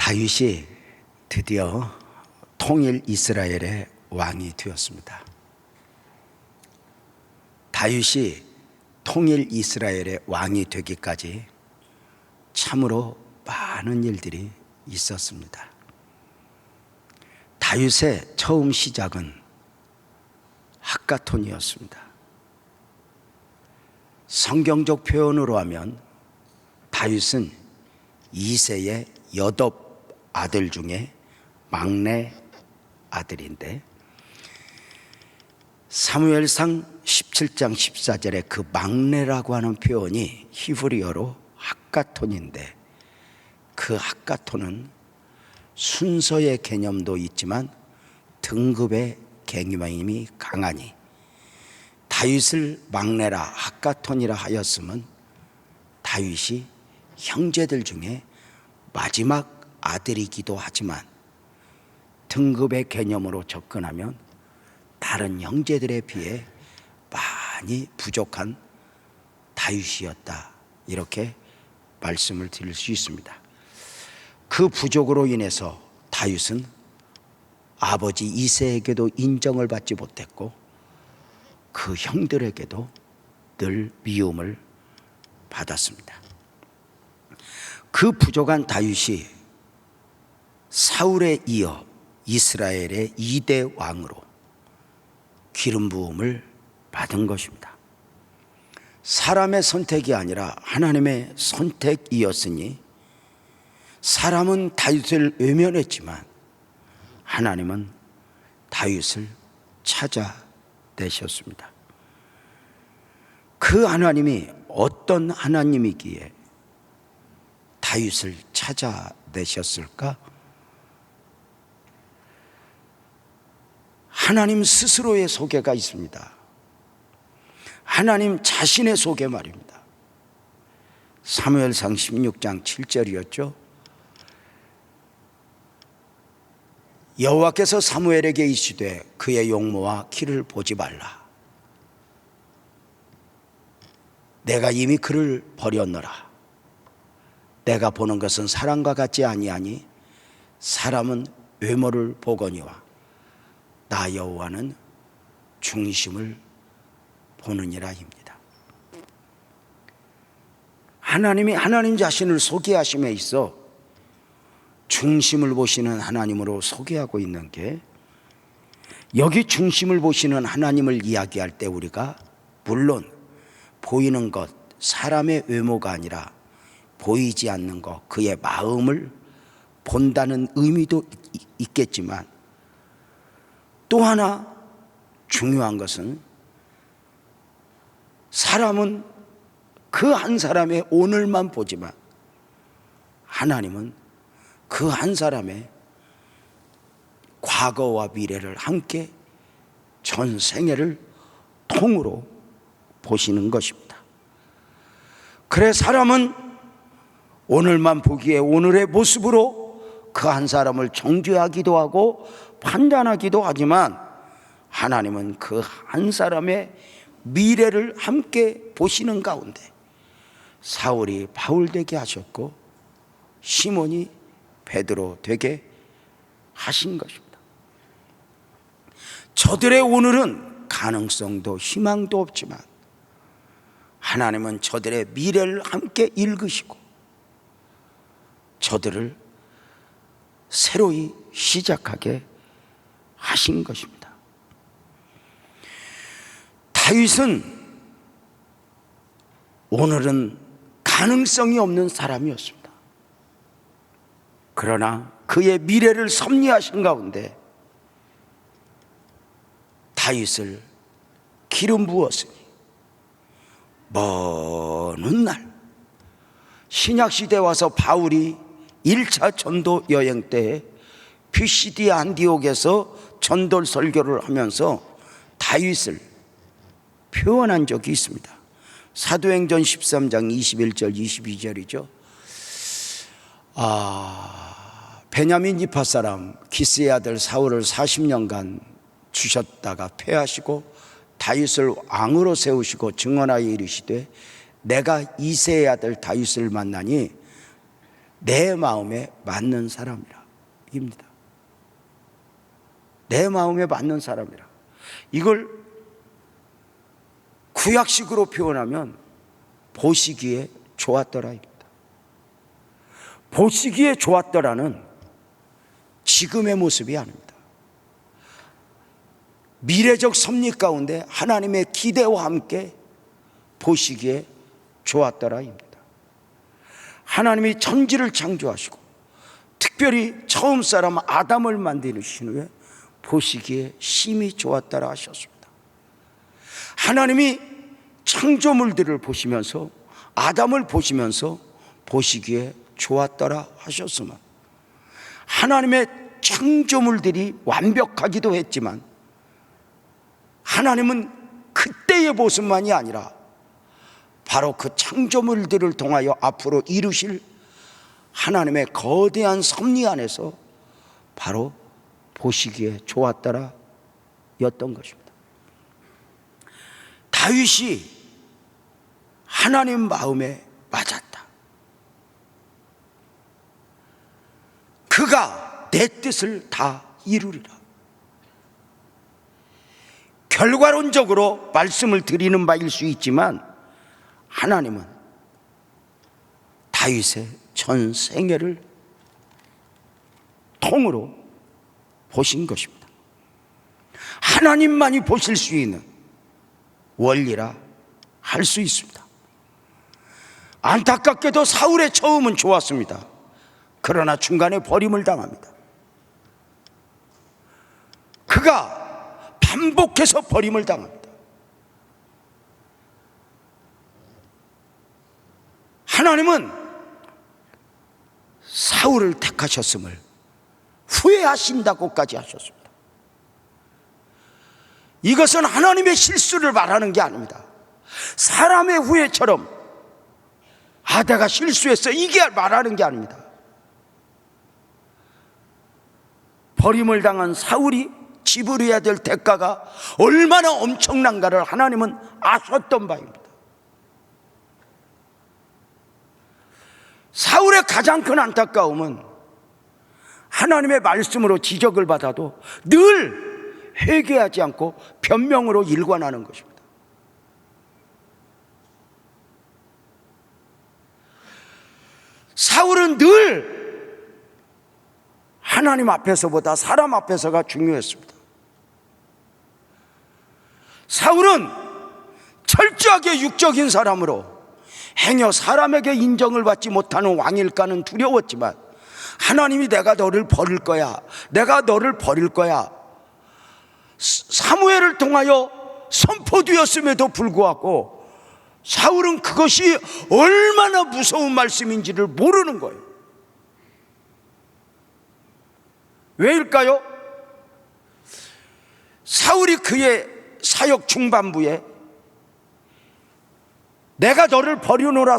다윗이 드디어 통일 이스라엘의 왕이 되었습니다. 다윗이 통일 이스라엘의 왕이 되기까지 참으로 많은 일들이 있었습니다. 다윗의 처음 시작은 학가톤이었습니다. 성경적 표현으로 하면 다윗은 이새의 여덟 아들 중에 막내 아들인데, 사무엘상 17장 14절에 그 막내라고 하는 표현이 히브리어로 학가톤인데, 그 학가톤은 순서의 개념도 있지만 등급의 개념이 강하니 다윗을 막내라 학가톤이라 하였으면 다윗이 형제들 중에 마지막 아들이기도 하지만 등급의 개념으로 접근하면 다른 형제들에 비해 많이 부족한 다윗이었다, 이렇게 말씀을 드릴 수 있습니다. 그 부족으로 인해서 다윗은 아버지 이새에게도 인정을 받지 못했고 그 형들에게도 늘 미움을 받았습니다. 그 부족한 다윗이 사울에 이어 이스라엘의 2대 왕으로 기름 부음을 받은 것입니다. 사람의 선택이 아니라 하나님의 선택이었으니, 사람은 다윗을 외면했지만 하나님은 다윗을 찾아내셨습니다. 그 하나님이 어떤 하나님이기에 다윗을 찾아내셨을까? 하나님 스스로의 소개가 있습니다. 하나님 자신의 소개 말입니다. 사무엘상 16장 7절이었죠. 여호와께서 사무엘에게 이르시되 그의 용모와 키를 보지 말라. 내가 이미 그를 버렸노라. 내가 보는 것은 사람과 같지 아니하니 사람은 외모를 보거니와 나 여호와는 중심을 보느니라입니다. 하나님이 하나님 자신을 소개하심에 있어 중심을 보시는 하나님으로 소개하고 있는 게, 여기 중심을 보시는 하나님을 이야기할 때 우리가 물론 보이는 것, 사람의 외모가 아니라 보이지 않는 것, 그의 마음을 본다는 의미도 있겠지만, 또 하나 중요한 것은 사람은 그 한 사람의 오늘만 보지만 하나님은 그 한 사람의 과거와 미래를 함께 전생애를 통으로 보시는 것입니다. 그래 사람은 오늘만 보기에 오늘의 모습으로 그 한 사람을 정죄하기도 하고 판단하기도 하지만, 하나님은 그 한 사람의 미래를 함께 보시는 가운데 사울이 바울 되게 하셨고 시몬이 베드로 되게 하신 것입니다. 저들의 오늘은 가능성도 희망도 없지만 하나님은 저들의 미래를 함께 읽으시고 저들을 새로이 시작하게 하신 것입니다. 다윗은 오늘은 가능성이 없는 사람이었습니다. 그러나 그의 미래를 섭리하신 가운데 다윗을 기름 부었으니 먼 훗날 신약시대에 와서 바울이 1차 전도 여행 때 피시디 안디옥에서 전도 설교를 하면서 다윗을 표현한 적이 있습니다. 사도행전 13장 21절 22절이죠. 베냐민 지파 사람 기스의 아들 사울을 40년간 주셨다가 패하시고 다윗을 왕으로 세우시고 증언하여 이르시되 내가 이새의 아들 다윗을 만나니 내 마음에 맞는 사람이라 입니다. 내 마음에 맞는 사람이라. 이걸 구약식으로 표현하면 보시기에 좋았더라입니다. 보시기에 좋았더라는 지금의 모습이 아닙니다. 미래적 섭리 가운데 하나님의 기대와 함께 보시기에 좋았더라입니다. 하나님이 천지를 창조하시고 특별히 처음 사람 아담을 만드신 후에 보시기에 심히 좋았더라 하셨습니다. 하나님이 창조물들을 보시면서 아담을 보시면서 보시기에 좋았더라 하셨으면 하나님의 창조물들이 완벽하기도 했지만 하나님은 그때의 모습만이 아니라 바로 그 창조물들을 통하여 앞으로 이루실 하나님의 거대한 섭리 안에서 바로 보시기에 좋았더라 였던 것입니다. 다윗이 하나님 마음에 맞았다. 그가 내 뜻을 다 이루리라. 결과론적으로 말씀을 드리는 바일 수 있지만 하나님은 다윗의 전 생애를 통으로 보신 것입니다. 하나님만이 보실 수 있는 원리라 할 수 있습니다. 안타깝게도 사울의 처음은 좋았습니다. 그러나 중간에 버림을 당합니다. 그가 반복해서 버림을 당합니다. 하나님은 사울을 택하셨음을 후회하신다고까지 하셨습니다. 이것은 하나님의 실수를 말하는 게 아닙니다. 사람의 후회처럼 내가 실수했어 이게 말하는 게 아닙니다. 버림을 당한 사울이 지불해야 될 대가가 얼마나 엄청난가를 하나님은 아셨던 바입니다. 사울의 가장 큰 안타까움은 하나님의 말씀으로 지적을 받아도 늘 회개하지 않고 변명으로 일관하는 것입니다. 사울은 늘 하나님 앞에서보다 사람 앞에서가 중요했습니다. 사울은 철저하게 육적인 사람으로 행여 사람에게 인정을 받지 못하는 왕일까는 두려웠지만 하나님이 내가 너를 버릴 거야, 내가 너를 버릴 거야 사무엘을 통하여 선포되었음에도 불구하고 사울은 그것이 얼마나 무서운 말씀인지를 모르는 거예요. 왜일까요? 사울이 그의 사역 중반부에 내가 너를 버려놓으라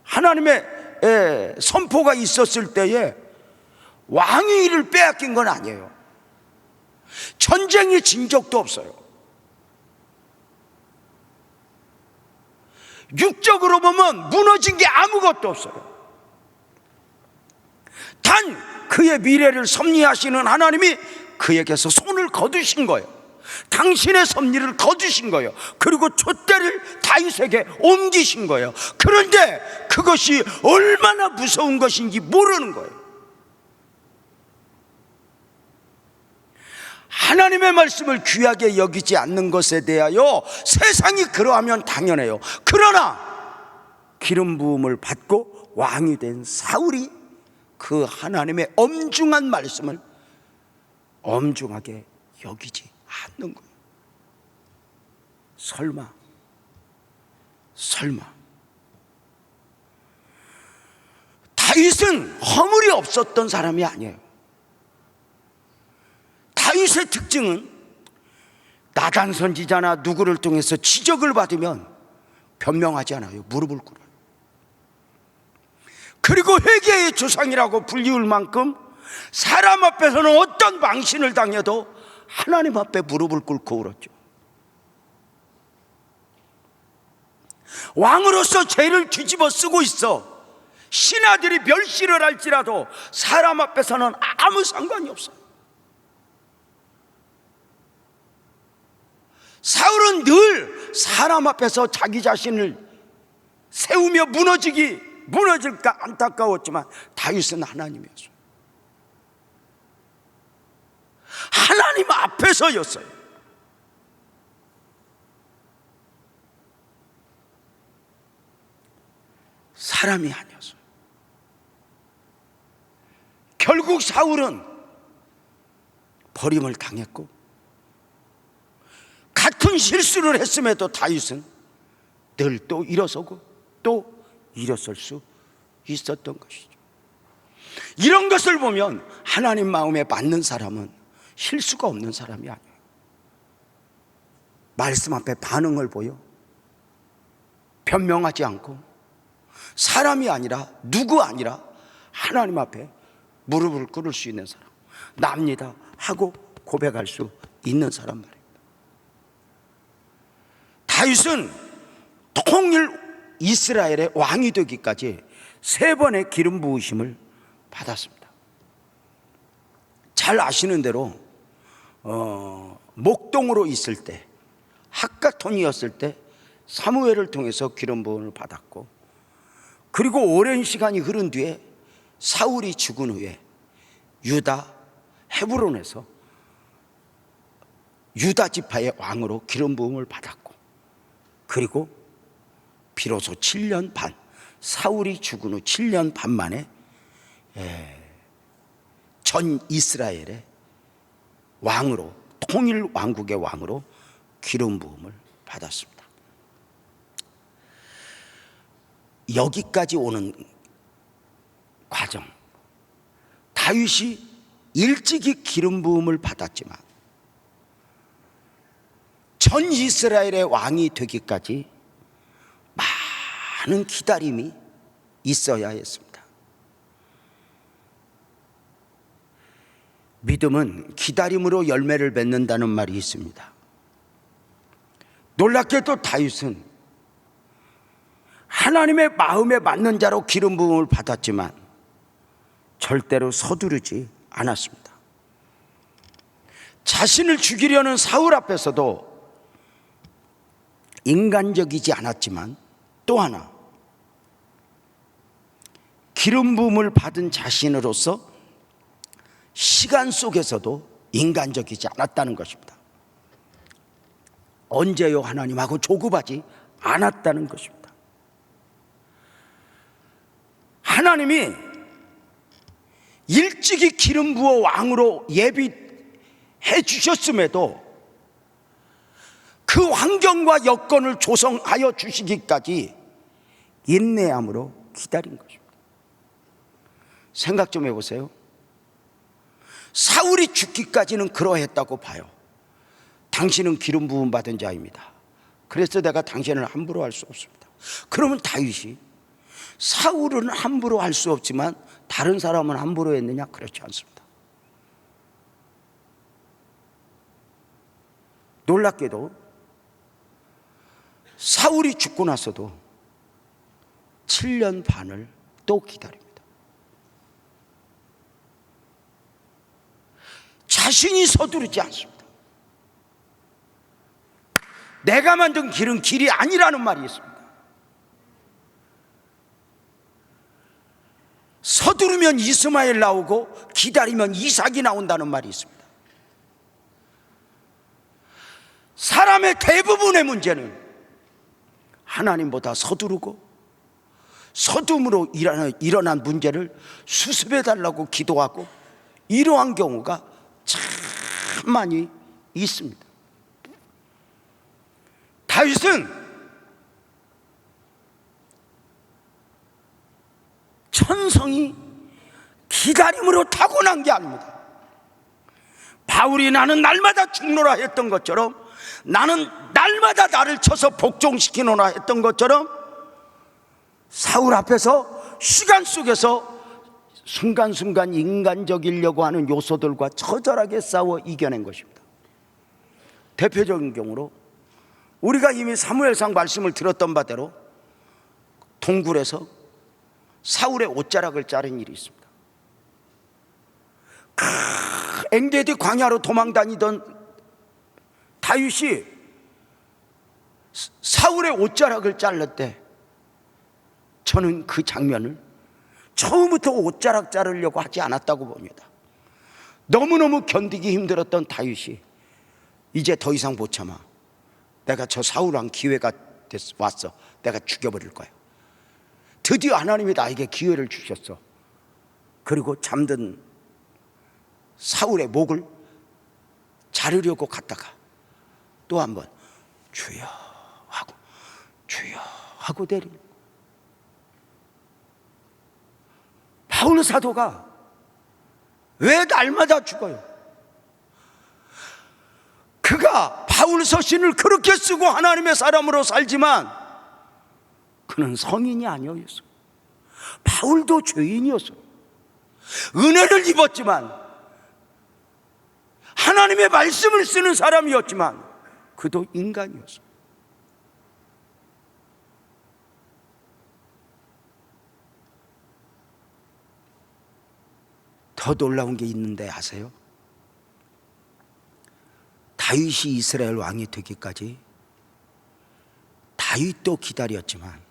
하나님의 선포가 있었을 때에 왕위를 빼앗긴 건 아니에요. 전쟁이 진 적도 없어요. 육적으로 보면 무너진 게 아무것도 없어요. 단 그의 미래를 섭리하시는 하나님이 그에게서 손을 거두신 거예요. 당신의 섭리를 거두신 거예요. 그리고 촛대를 다윗에게 옮기신 거예요. 그런데 그것이 얼마나 무서운 것인지 모르는 거예요. 하나님의 말씀을 귀하게 여기지 않는 것에 대하여 세상이 그러하면 당연해요. 그러나 기름 부음을 받고 왕이 된 사울이 그 하나님의 엄중한 말씀을 엄중하게 여기지 않는 거예요. 설마 다윗은 허물이 없었던 사람이 아니에요. 다윗의 특징은 나단 선지자나 누구를 통해서 지적을 받으면 변명하지 않아요. 무릎을 꿇어요. 그리고 회개의 조상이라고 불리울 만큼 사람 앞에서는 어떤 망신을 당해도 하나님 앞에 무릎을 꿇고 울었죠. 왕으로서 죄를 뒤집어 쓰고 있어. 신하들이 멸시를 할지라도 사람 앞에서는 아무 상관이 없어요. 사울은 늘 사람 앞에서 자기 자신을 세우며 무너질까 안타까웠지만 다윗은 하나님이었어요. 하나님 앞에서였어요. 사람이 아니었어요. 결국 사울은 버림을 당했고, 같은 실수를 했음에도 다윗은 늘 또 일어서고 또 일어설 수 있었던 것이죠. 이런 것을 보면 하나님 마음에 맞는 사람은 실수가 없는 사람이 아니에요. 말씀 앞에 반응을 보여 변명하지 않고 사람이 아니라 누구 아니라 하나님 앞에 무릎을 꿇을 수 있는 사람, 납니다 하고 고백할 수 있는 사람 말입니다. 다윗은 통일 이스라엘의 왕이 되기까지 3번의 기름 부으심을 받았습니다. 잘 아시는 대로 목동으로 있을 때, 학가톤이었을 때 사무엘을 통해서 기름 부음을 받았고, 그리고 오랜 시간이 흐른 뒤에 사울이 죽은 후에 유다 헤브론에서 유다 지파의 왕으로 기름 부음을 받았고, 그리고 비로소 7년 반, 사울이 죽은 후 7년 반 만에 전 이스라엘의 왕으로, 통일 왕국의 왕으로 기름 부음을 받았습니다. 여기까지 오는 과정, 다윗이 일찍이 기름 부음을 받았지만 전 이스라엘의 왕이 되기까지 많은 기다림이 있어야 했습니다. 믿음은 기다림으로 열매를 맺는다는 말이 있습니다. 놀랍게도 다윗은 하나님의 마음에 맞는 자로 기름 부음을 받았지만 절대로 서두르지 않았습니다. 자신을 죽이려는 사울 앞에서도 인간적이지 않았지만, 또 하나 기름 부음을 받은 자신으로서 시간 속에서도 인간적이지 않았다는 것입니다. 언제요 하나님하고 조급하지 않았다는 것입니다. 하나님이 일찍이 기름 부어 왕으로 예비해 주셨음에도 그 환경과 여건을 조성하여 주시기까지 인내함으로 기다린 것입니다. 생각 좀 해보세요. 사울이 죽기까지는 그러했다고 봐요. 당신은 기름 부음 받은 자입니다. 그래서 내가 당신을 함부로 할 수 없습니다. 그러면 다윗이 사울은 함부로 할 수 없지만 다른 사람은 함부로 했느냐? 그렇지 않습니다. 놀랍게도 사울이 죽고 나서도 7년 반을 또 기다립니다. 자신이 서두르지 않습니다. 내가 만든 길은 길이 아니라는 말이 있습니다. 서두르면 이스마엘 나오고 기다리면 이삭이 나온다는 말이 있습니다. 사람의 대부분의 문제는 하나님보다 서두르고 서둠으로 일어난 문제를 수습해달라고 기도하고, 이러한 경우가 참 많이 있습니다. 다윗은 천성이 기다림으로 타고난 게 아닙니다. 바울이 나는 날마다 죽노라 했던 것처럼, 나는 날마다 나를 쳐서 복종시키노라 했던 것처럼, 사울 앞에서 시간 속에서 순간순간 인간적이려고 하는 요소들과 처절하게 싸워 이겨낸 것입니다. 대표적인 경우로 우리가 이미 사무엘상 말씀을 들었던 바대로 동굴에서 사울의 옷자락을 자른 일이 있습니다. 엔게디 광야로 도망다니던 다윗이 사울의 옷자락을 잘랐대. 저는 그 장면을 처음부터 옷자락 자르려고 하지 않았다고 봅니다. 너무너무 견디기 힘들었던 다윗이 이제 더 이상 못 참아. 내가 저 사울왕 기회가 왔어. 내가 죽여버릴 거야. 드디어 하나님이 나에게 기회를 주셨어. 그리고 잠든 사울의 목을 자르려고 갔다가 또 한 번 주여 하고 주여 하고 내리는 거야. 바울 사도가 왜 날마다 죽어요? 그가 바울 서신을 그렇게 쓰고 하나님의 사람으로 살지만 그는 성인이 아니었어. 바울도 죄인이었어. 은혜를 입었지만 하나님의 말씀을 쓰는 사람이었지만 그도 인간이었어. 더 놀라운 게 있는데 아세요? 다윗이 이스라엘 왕이 되기까지 다윗도 기다렸지만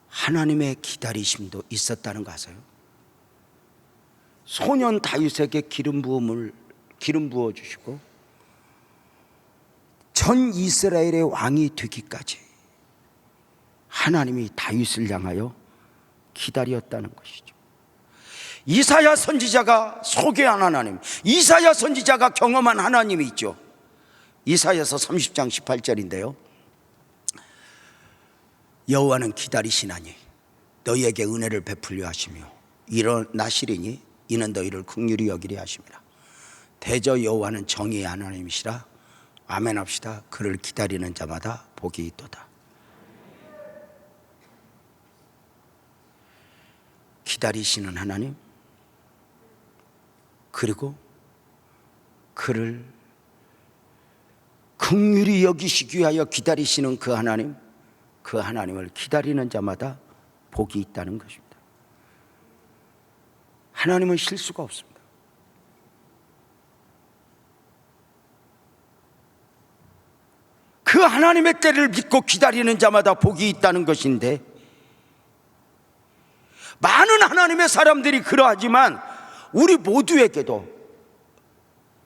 하나님의 기다리심도 있었다는 거 아세요? 소년 다윗에게 기름 부어 주시고 전 이스라엘의 왕이 되기까지 하나님이 다윗을 향하여 기다렸다는 것이죠. 이사야 선지자가 소개한 하나님, 이사야 선지자가 경험한 하나님이 있죠. 이사야서 30장 18절인데요. 여호와는 기다리시나니 너희에게 은혜를 베풀려 하시며 일어나시리니 이는 너희를 긍휼히 여기려 하심이라. 대저 여호와는 정의의 하나님이시라. 아멘 합시다. 그를 기다리는 자마다 복이 있도다. 기다리시는 하나님, 그리고 그를 긍휼히 여기시기 위하여 기다리시는 그 하나님, 그 하나님을 기다리는 자마다 복이 있다는 것입니다. 하나님은 실수가 없습니다. 그 하나님의 때를 믿고 기다리는 자마다 복이 있다는 것인데, 많은 하나님의 사람들이 그러하지만 우리 모두에게도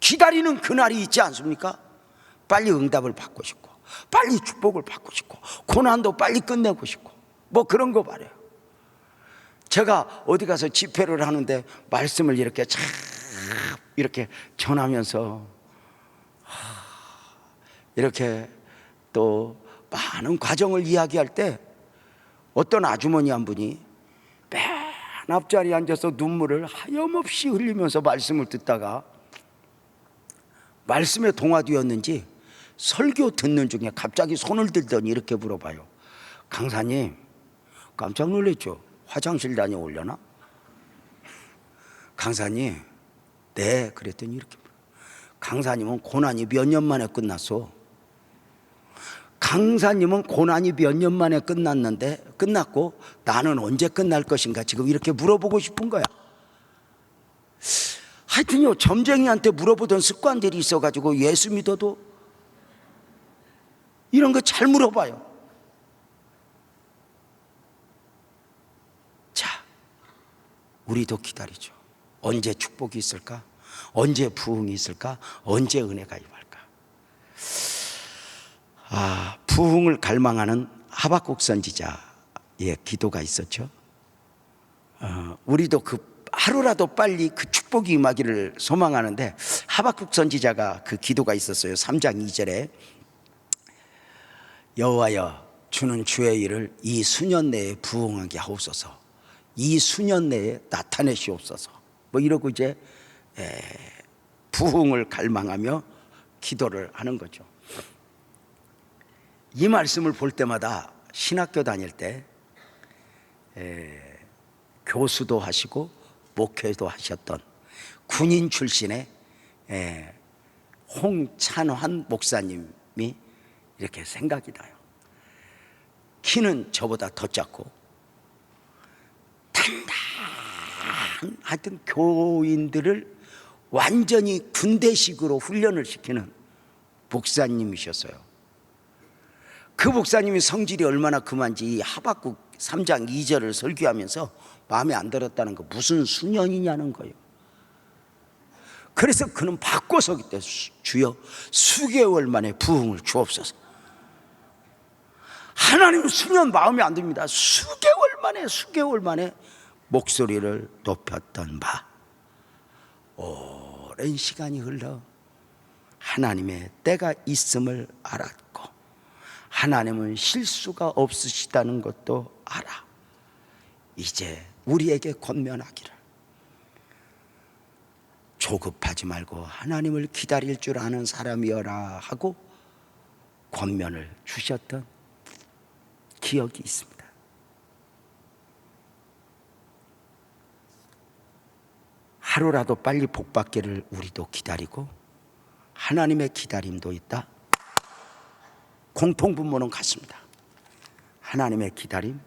기다리는 그날이 있지 않습니까? 빨리 응답을 받고 싶고, 빨리 축복을 받고 싶고, 고난도 빨리 끝내고 싶고, 뭐 그런 거 말이에요. 제가 어디 가서 집회를 하는데 말씀을 이렇게 참 이렇게 전하면서 이렇게 또 많은 과정을 이야기할 때 어떤 아주머니 한 분이 맨 앞자리에 앉아서 눈물을 하염없이 흘리면서 말씀을 듣다가 말씀에 동화되었는지 설교 듣는 중에 갑자기 손을 들더니 이렇게 물어봐요. 강사님, 깜짝 놀랐죠? 화장실 다녀오려나? 강사님, 네. 그랬더니 이렇게 물어요. 강사님은 고난이 몇 년 만에 끝났어. 강사님은 고난이 몇 년 만에 끝났고 나는 언제 끝날 것인가 지금 이렇게 물어보고 싶은 거야. 하여튼요, 점쟁이한테 물어보던 습관들이 있어가지고 예수 믿어도 이런 거 잘 물어봐요. 자, 우리도 기다리죠. 언제 축복이 있을까? 언제 부흥이 있을까? 언제 은혜가 임할까? 부흥을 갈망하는 하박국 선지자의 기도가 있었죠. 우리도 그 하루라도 빨리 그 축복이 임하기를 소망하는데 하박국 선지자가 그 기도가 있었어요. 3장 2절에 여호와여, 주는 주의 일을 이 수년 내에 부흥하게 하옵소서. 이 수년 내에 나타내시옵소서. 뭐 이러고 이제 부흥을 갈망하며 기도를 하는 거죠. 이 말씀을 볼 때마다 신학교 다닐 때 교수도 하시고 목회도 하셨던 군인 출신의 홍찬환 목사님이 이렇게 생각이 나요. 키는 저보다 더 작고 하여튼 교인들을 완전히 군대식으로 훈련을 시키는 목사님이셨어요. 그 목사님이 성질이 얼마나 금한지 이 하박국 3장 2절을 설교하면서 마음에 안 들었다는 거, 무슨 수년이냐는 거예요. 그래서 그는 바꿔서 그때 주여 수개월 만에 부흥을 주옵소서. 하나님은 수년 마음에 안 듭니다. 수개월 만에 목소리를 높였던 바, 오랜 시간이 흘러 하나님의 때가 있음을 알았고 하나님은 실수가 없으시다는 것도 알아. 이제 우리에게 권면하기를 조급하지 말고 하나님을 기다릴 줄 아는 사람이여라 하고 권면을 주셨던 기억이 있습니다. 하루라도 빨리 복받기를 우리도 기다리고 하나님의 기다림도 있다. 공통분모는 같습니다. 하나님의 기다림,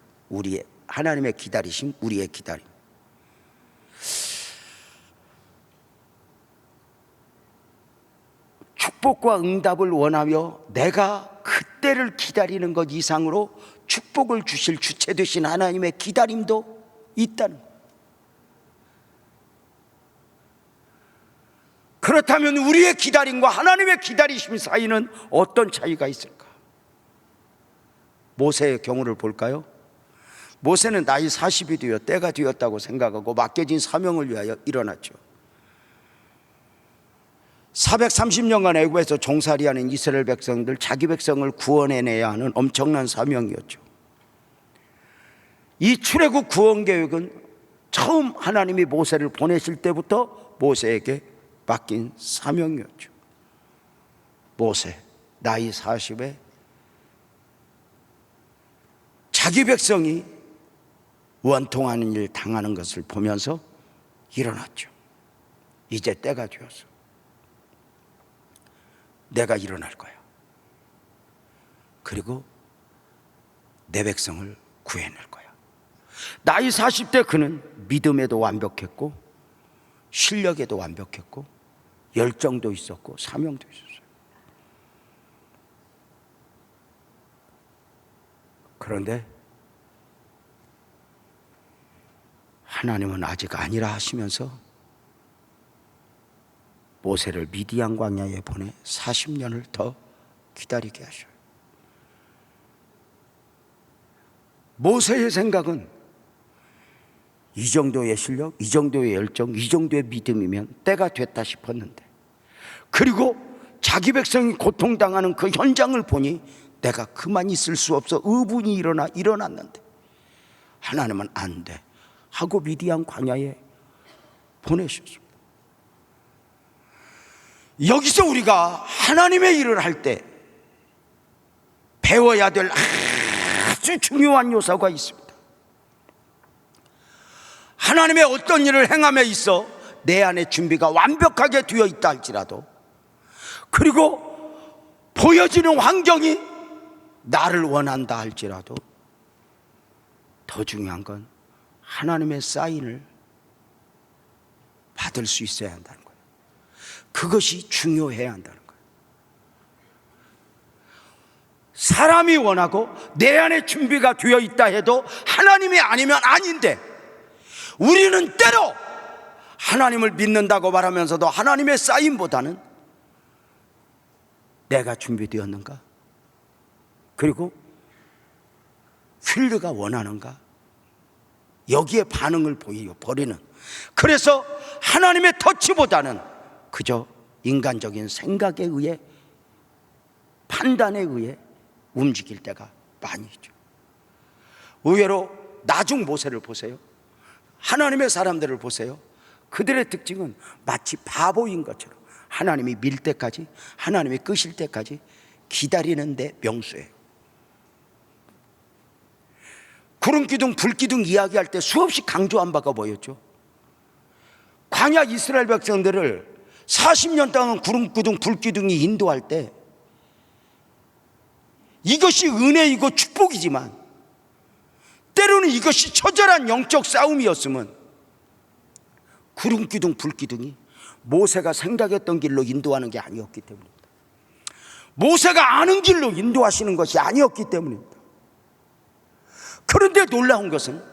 하나님의 기다리심, 우리의 기다림. 축복과 응답을 원하며 내가 그때를 기다리는 것 이상으로 축복을 주실 주체 되신 하나님의 기다림도 있다는 것. 그렇다면 우리의 기다림과 하나님의 기다리심 사이는 어떤 차이가 있을까? 모세의 경우를 볼까요? 모세는 나이 40이 되어 때가 되었다고 생각하고 맡겨진 사명을 위하여 일어났죠. 430년간 애굽에서 종살이하는 이스라엘 백성들, 자기 백성을 구원해내야 하는 엄청난 사명이었죠. 이 출애굽 구원 계획은 처음 하나님이 모세를 보내실 때부터 모세에게 맡긴 사명이었죠. 모세 나이 40에 자기 백성이 원통하는 일 당하는 것을 보면서 일어났죠. 이제 때가 되었어. 내가 일어날 거야. 그리고 내 백성을 구해낼 거야. 나이 40대 그는 믿음에도 완벽했고 실력에도 완벽했고 열정도 있었고 사명도 있었어요. 그런데 하나님은 아직 아니라 하시면서 모세를 미디안 광야에 보내 40년을 더 기다리게 하셔요. 모세의 생각은 이 정도의 실력, 이 정도의 열정, 이 정도의 믿음이면 때가 됐다 싶었는데, 그리고 자기 백성이 고통당하는 그 현장을 보니 내가 그만 있을 수 없어 의분이 일어났는데 하나님은 안 돼 하고 미디안 광야에 보내셨습니다. 여기서 우리가 하나님의 일을 할 때 배워야 될 아주 중요한 요소가 있습니다. 하나님의 어떤 일을 행함에 있어 내 안에 준비가 완벽하게 되어 있다 할지라도, 그리고 보여지는 환경이 나를 원한다 할지라도, 더 중요한 건 하나님의 사인을 받을 수 있어야 한다는 거예요. 그것이 중요해야 한다는 거예요. 사람이 원하고 내 안에 준비가 되어 있다 해도 하나님이 아니면 아닌데, 우리는 때로 하나님을 믿는다고 말하면서도 하나님의 사인보다는 내가 준비되었는가, 그리고 필드가 원하는가, 여기에 반응을 버리는, 그래서 하나님의 터치보다는 그저 인간적인 생각에 의해, 판단에 의해 움직일 때가 많이 있죠. 의외로 나중 모세를 보세요. 하나님의 사람들을 보세요. 그들의 특징은 마치 바보인 것처럼 하나님이 밀 때까지, 하나님이 끄실 때까지 기다리는데 명수예요. 구름기둥 불기둥 이야기할 때 수없이 강조한 바가 뭐였죠? 광야 이스라엘 백성들을 40년 동안 구름기둥 불기둥이 인도할 때 이것이 은혜이고 축복이지만 때로는 이것이 처절한 영적 싸움이었으면 구름기둥 불기둥이 모세가 생각했던 길로 인도하는 게 아니었기 때문입니다. 모세가 아는 길로 인도하시는 것이 아니었기 때문입니다. 그런데 놀라운 것은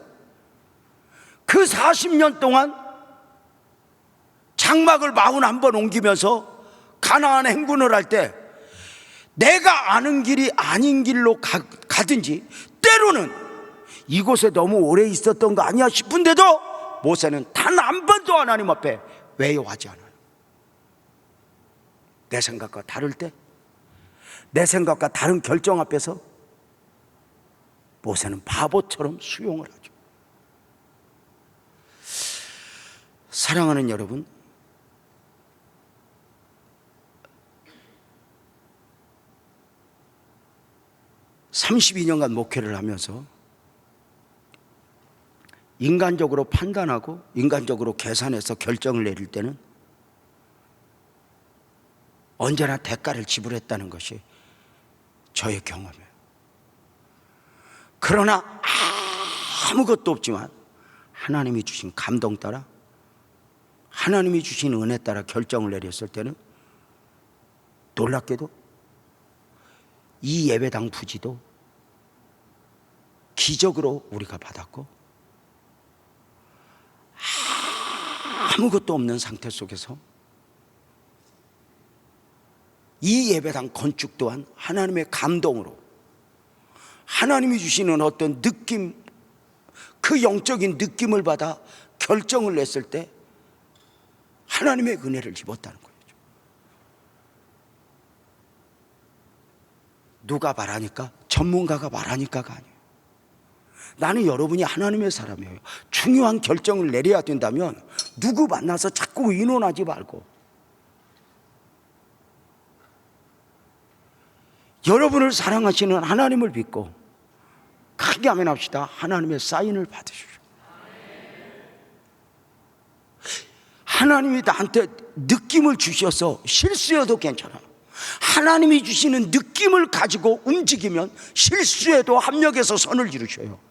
그 40년 동안 장막을 41번 옮기면서 가나안 행군을 할 때 내가 아는 길이 아닌 길로 가든지, 때로는 이곳에 너무 오래 있었던 거 아니야 싶은데도 모세는 단 한 번도 하나님 앞에 외요하지 않아요. 내 생각과 다를 때, 내 생각과 다른 결정 앞에서 모세는 바보처럼 수용을 하죠. 사랑하는 여러분, (32년간) 목회를 하면서 인간적으로 판단하고 인간적으로 계산해서 결정을 내릴 때는 언제나 대가를 지불했다는 것이 저의 경험이에요. 그러나 아무것도 없지만 하나님이 주신 감동 따라, 하나님이 주신 은혜 따라 결정을 내렸을 때는 놀랍게도 이 예배당 부지도 기적으로 우리가 받았고, 아무것도 없는 상태 속에서 이 예배당 건축 또한 하나님의 감동으로, 하나님이 주시는 어떤 느낌, 그 영적인 느낌을 받아 결정을 냈을 때 하나님의 은혜를 입었다는 거예요. 누가 말하니까, 전문가가 말하니까가 아니에요. 나는 여러분이 하나님의 사람이에요. 중요한 결정을 내려야 된다면 누구 만나서 자꾸 의논하지 말고 여러분을 사랑하시는 하나님을 믿고 크게 아멘합시다. 하나님의 사인을 받으십시오. 하나님이 나한테 느낌을 주셔서 실수해도 괜찮아요. 하나님이 주시는 느낌을 가지고 움직이면 실수해도 합력해서 선을 이루셔요.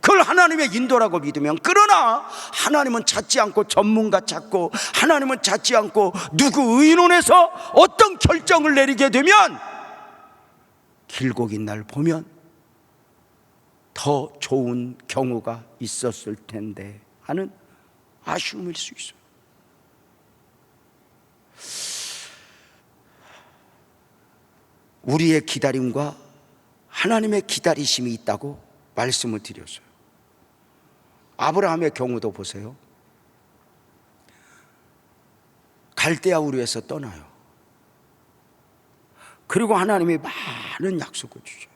그걸 하나님의 인도라고 믿으면. 그러나 하나님은 찾지 않고 전문가 찾고, 하나님은 찾지 않고 누구 의논해서 어떤 결정을 내리게 되면 길고 긴 날 보면 더 좋은 경우가 있었을 텐데 하는 아쉬움일 수 있어요. 우리의 기다림과 하나님의 기다리심이 있다고 말씀을 드렸어요. 아브라함의 경우도 보세요. 갈대아 우르에서 떠나요. 그리고 하나님이 많은 약속을 주셔요.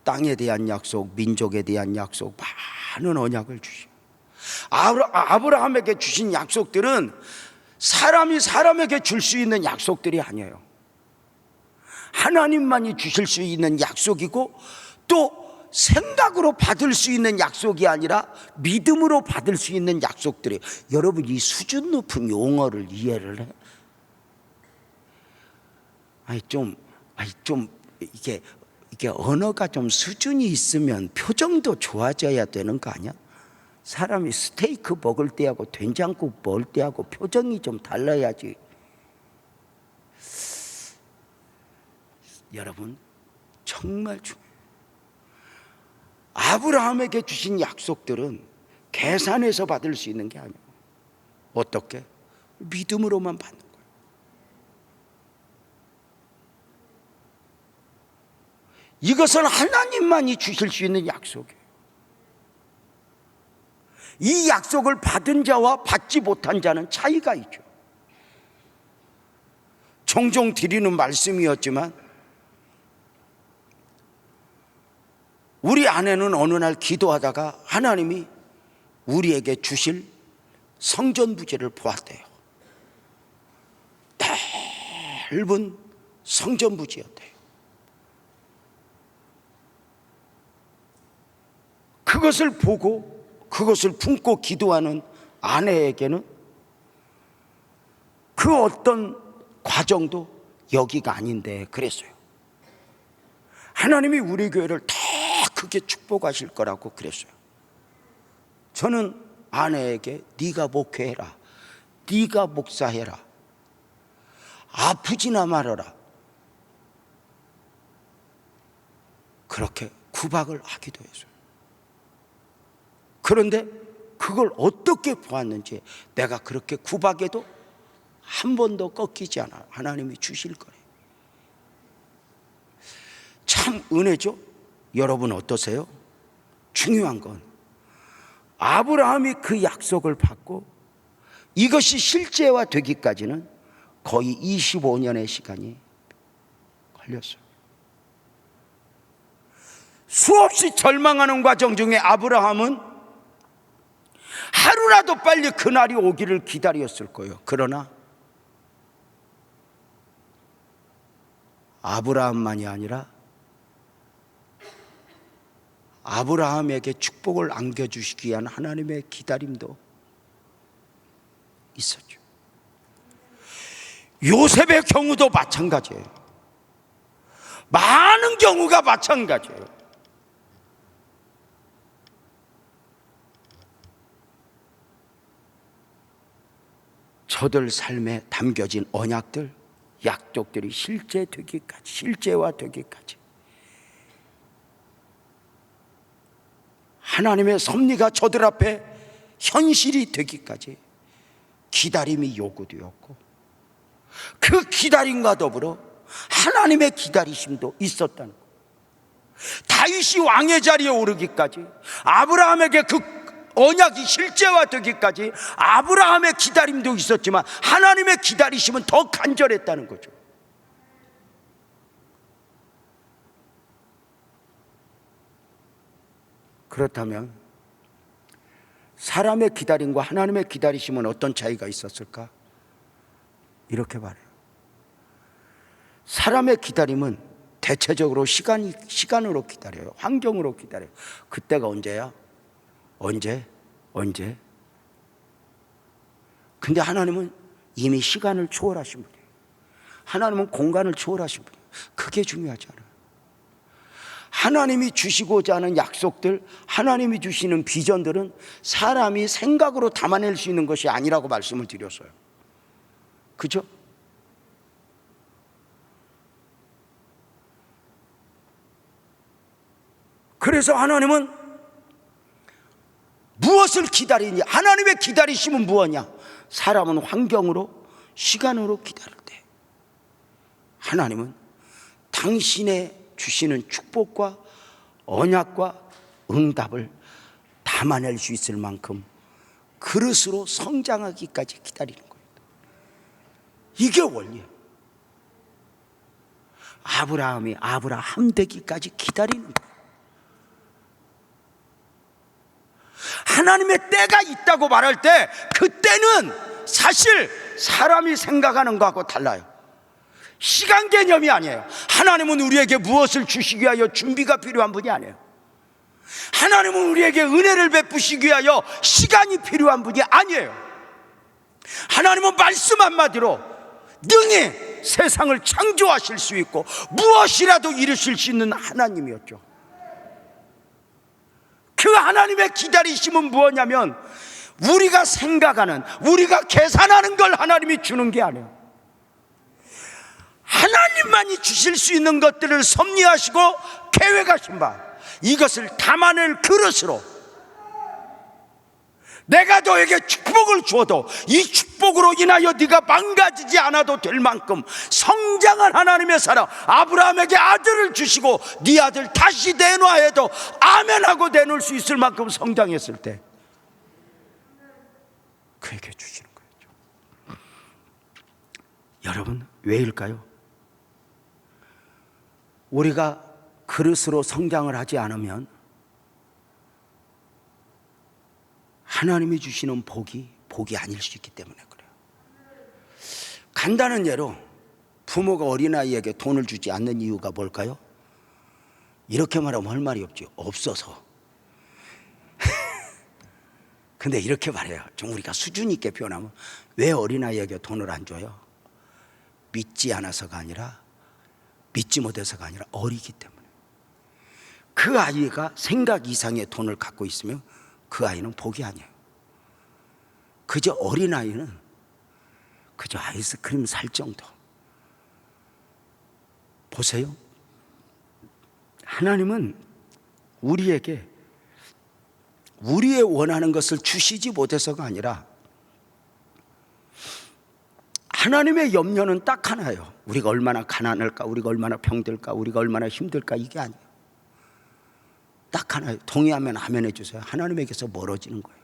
땅에 대한 약속, 민족에 대한 약속, 많은 언약을 주셔요. 아브라함에게 주신 약속들은 사람이 사람에게 줄 수 있는 약속들이 아니에요. 하나님만이 주실 수 있는 약속이고, 또 생각으로 받을 수 있는 약속이 아니라 믿음으로 받을 수 있는 약속들이에요. 여러분, 이 수준 높은 용어를 이해를 해? 이게 언어가 좀 수준이 있으면 표정도 좋아져야 되는 거 아니야? 사람이 스테이크 먹을 때하고 된장국 먹을 때하고 표정이 좀 달라야지. 여러분, 정말 중요해요. 아브라함에게 주신 약속들은 계산해서 받을 수 있는 게 아니에요. 어떻게? 믿음으로만 받는 거예요. 이것은 하나님만이 주실 수 있는 약속이에요. 이 약속을 받은 자와 받지 못한 자는 차이가 있죠. 종종 드리는 말씀이었지만, 우리 아내는 어느 날 기도하다가 하나님이 우리에게 주실 성전부지를 보았대요. 넓은 성전부지였대요. 그것을 보고 그것을 품고 기도하는 아내에게는 그 어떤 과정도 여기가 아닌데 그랬어요. 하나님이 우리 교회를 더 크게 축복하실 거라고 그랬어요. 저는 아내에게 네가 목회해라, 네가 목사해라, 아프지나 말아라, 그렇게 구박을 하기도 했어요. 그런데 그걸 어떻게 보았는지, 내가 그렇게 구박해도 한 번도 꺾이지 않아. 하나님이 주실 거예요. 참 은혜죠. 여러분 어떠세요? 중요한 건 아브라함이 그 약속을 받고 이것이 실제화 되기까지는 거의 25년의 시간이 걸렸어요. 수없이 절망하는 과정 중에 아브라함은 하루라도 빨리 그날이 오기를 기다렸을 거예요. 그러나 아브라함만이 아니라 아브라함에게 축복을 안겨주시기 위한 하나님의 기다림도 있었죠. 요셉의 경우도 마찬가지예요. 많은 경우가 마찬가지예요. 저들 삶에 담겨진 언약들, 약속들이 실제되기까지, 실제화되기까지, 하나님의 섭리가 저들 앞에 현실이 되기까지 기다림이 요구되었고, 그 기다림과 더불어 하나님의 기다리심도 있었다는 것. 다윗이 왕의 자리에 오르기까지, 아브라함에게 그 언약이 실제화되기까지 아브라함의 기다림도 있었지만 하나님의 기다리심은 더 간절했다는 거죠. 그렇다면 사람의 기다림과 하나님의 기다리심은 어떤 차이가 있었을까? 이렇게 말해요. 사람의 기다림은 대체적으로 시간으로 기다려요. 환경으로 기다려요. 그때가 언제야? 언제? 근데 하나님은 이미 시간을 초월하신 분이에요. 하나님은 공간을 초월하신 분이에요. 그게 중요하지 않아요. 하나님이 주시고자 하는 약속들, 하나님이 주시는 비전들은 사람이 생각으로 담아낼 수 있는 것이 아니라고 말씀을 드렸어요. 그죠? 그래서 하나님은 무엇을 기다리냐? 하나님의 기다리심은 무엇이냐? 사람은 환경으로, 시간으로 기다릴 때, 하나님은 당신의 주시는 축복과 언약과 응답을 담아낼 수 있을 만큼 그릇으로 성장하기까지 기다리는 거예요. 이게 원리예요. 아브라함이 아브라함 되기까지 기다리는 거예요. 하나님의 때가 있다고 말할 때, 그때는 사실 사람이 생각하는 것하고 달라요. 시간 개념이 아니에요. 하나님은 우리에게 무엇을 주시기 위하여 준비가 필요한 분이 아니에요. 하나님은 우리에게 은혜를 베푸시기 위하여 시간이 필요한 분이 아니에요. 하나님은 말씀 한마디로 능히 세상을 창조하실 수 있고 무엇이라도 이루실 수 있는 하나님이었죠. 그 하나님의 기다리심은 무엇냐면, 우리가 생각하는, 우리가 계산하는 걸 하나님이 주는 게 아니에요. 하나님만이 주실 수 있는 것들을 섭리하시고 계획하신 바, 이것을 담아낼 그릇으로, 내가 너에게 축복을 주어도 이 축복으로 인하여 네가 망가지지 않아도 될 만큼 성장한 하나님의 사랑, 아브라함에게 아들을 주시고 네 아들 다시 내놔 해도 아멘하고 내놓을 수 있을 만큼 성장했을 때 그에게 주시는 거예요. 여러분, 왜일까요? 우리가 그릇으로 성장을 하지 않으면 하나님이 주시는 복이 아닐 수 있기 때문에 그래요. 간단한 예로, 부모가 어린아이에게 돈을 주지 않는 이유가 뭘까요? 이렇게 말하면 할 말이 없죠. 없어서. 근데 이렇게 말해요. 좀 우리가 수준 있게 표현하면, 왜 어린아이에게 돈을 안 줘요? 믿지 않아서가 아니라, 믿지 못해서가 아니라 어리기 때문에. 그 아이가 생각 이상의 돈을 갖고 있으면 그 아이는 복이 아니에요. 그저 어린아이는 그저 아이스크림 살 정도. 보세요. 하나님은 우리에게 우리의 원하는 것을 주시지 못해서가 아니라 하나님의 염려는 딱 하나예요. 우리가 얼마나 가난할까, 우리가 얼마나 병들까, 우리가 얼마나 힘들까, 이게 아니에요. 딱 하나예요. 동의하면 아멘 해주세요. 하나님에게서 멀어지는 거예요.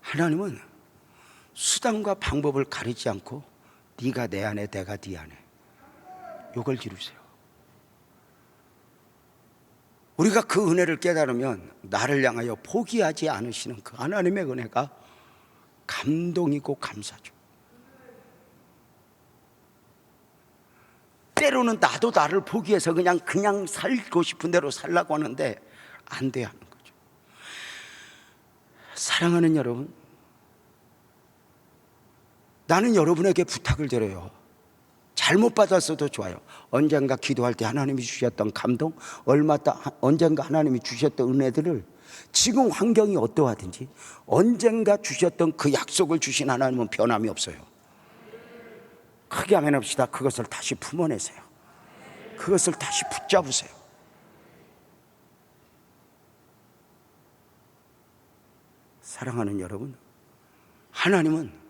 하나님은 수단과 방법을 가리지 않고 네가 내 안에, 내가 네 안에, 이걸 이루세요. 우리가 그 은혜를 깨달으면 나를 향하여 포기하지 않으시는 그 하나님의 은혜가 감동이고 감사죠. 때로는 나도 나를 포기해서 그냥 살고 싶은 대로 살라고 하는데 안 돼야 하는 거죠. 사랑하는 여러분, 나는 여러분에게 부탁을 드려요. 잘못 받았어도 좋아요. 언젠가 기도할 때 하나님이 주셨던 감동, 언젠가 하나님이 주셨던 은혜들을 지금 환경이 어떠하든지 언젠가 주셨던 그 약속을 주신 하나님은 변함이 없어요. 크게 아멘 합시다. 그것을 다시 품어내세요. 그것을 다시 붙잡으세요. 사랑하는 여러분, 하나님은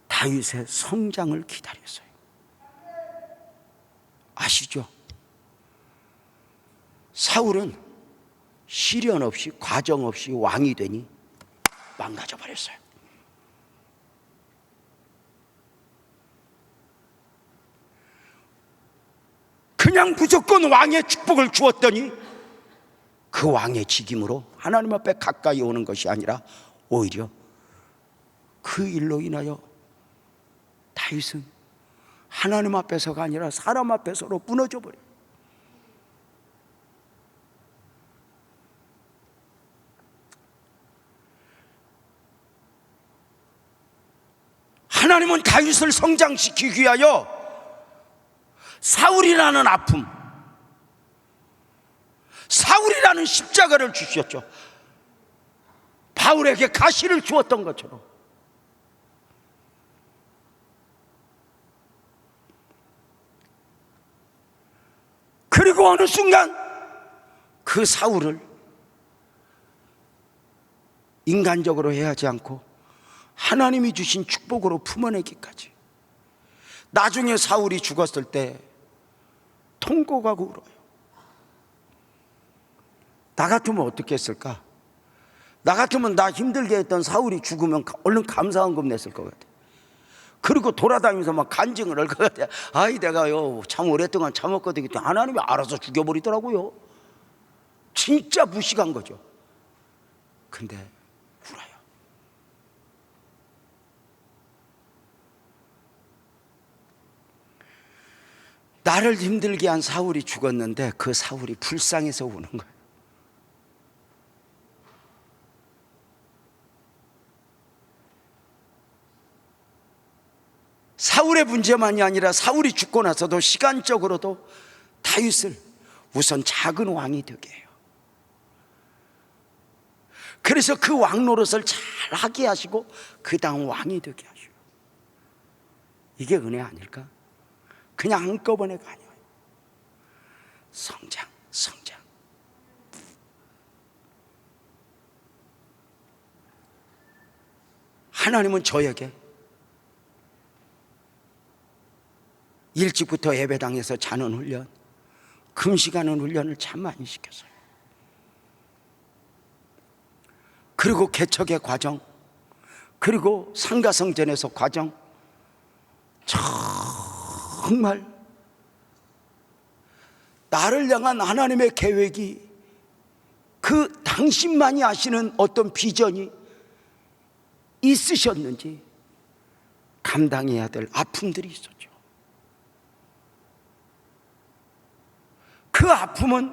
다윗의 성장을 기다렸어요. 아시죠? 사울은 시련 없이, 과정 없이 왕이 되니 망가져 버렸어요. 그냥 무조건 왕의 축복을 주었더니 그 왕의 직임으로 하나님 앞에 가까이 오는 것이 아니라 오히려 그 일로 인하여 다윗은 하나님 앞에서가 아니라 사람 앞에서로 무너져 버려요. 하나님은 다윗을 성장시키기 위하여 사울이라는 아픔, 사울이라는 십자가를 주셨죠. 바울에게 가시를 주었던 것처럼. 그리고 어느 순간 그 사울을 인간적으로 해하지 않고 하나님이 주신 축복으로 품어내기까지. 나중에 사울이 죽었을 때 통곡하고 울어요. 나 같으면 어떻게 했을까? 나 같으면 나 힘들게 했던 사울이 죽으면 얼른 감사헌금 냈을 것 같아. 그리고 돌아다니면서 막 간증을 할 것 같아. 아이, 내가요 참 오랫동안 참았거든요. 하나님이 알아서 죽여버리더라고요. 진짜 무식한 거죠. 근데 울어요. 나를 힘들게 한 사울이 죽었는데 그 사울이 불쌍해서 우는 거예요. 사울의 문제만이 아니라 사울이 죽고 나서도 시간적으로도 다윗을 우선 작은 왕이 되게 해요. 그래서 그 왕 노릇을 잘 하게 하시고 그 다음 왕이 되게 하셔요. 이게 은혜 아닐까? 그냥 한꺼번에가 아니에요. 성장. 하나님은 저에게 일찍부터 예배당에서 자는 훈련, 금식하는 훈련을 참 많이 시켰어요. 그리고 개척의 과정, 그리고 상가성전에서 과정, 정말 나를 향한 하나님의 계획이, 그 당신만이 아시는 어떤 비전이 있으셨는지 감당해야 될 아픔들이 있었죠. 그 아픔은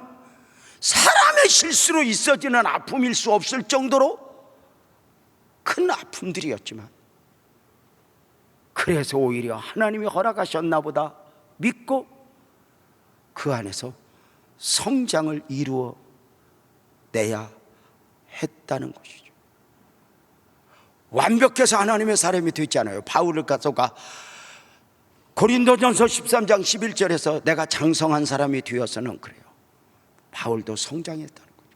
사람의 실수로 있어지는 아픔일 수 없을 정도로 큰 아픔들이었지만, 그래서 오히려 하나님이 허락하셨나 보다 믿고 그 안에서 성장을 이루어 내야 했다는 것이죠. 완벽해서 하나님의 사람이 되지 않아요. 바울을 가서가 고린도전서 13장 11절에서 내가 장성한 사람이 되어서는 그래요. 바울도 성장했다는 거죠.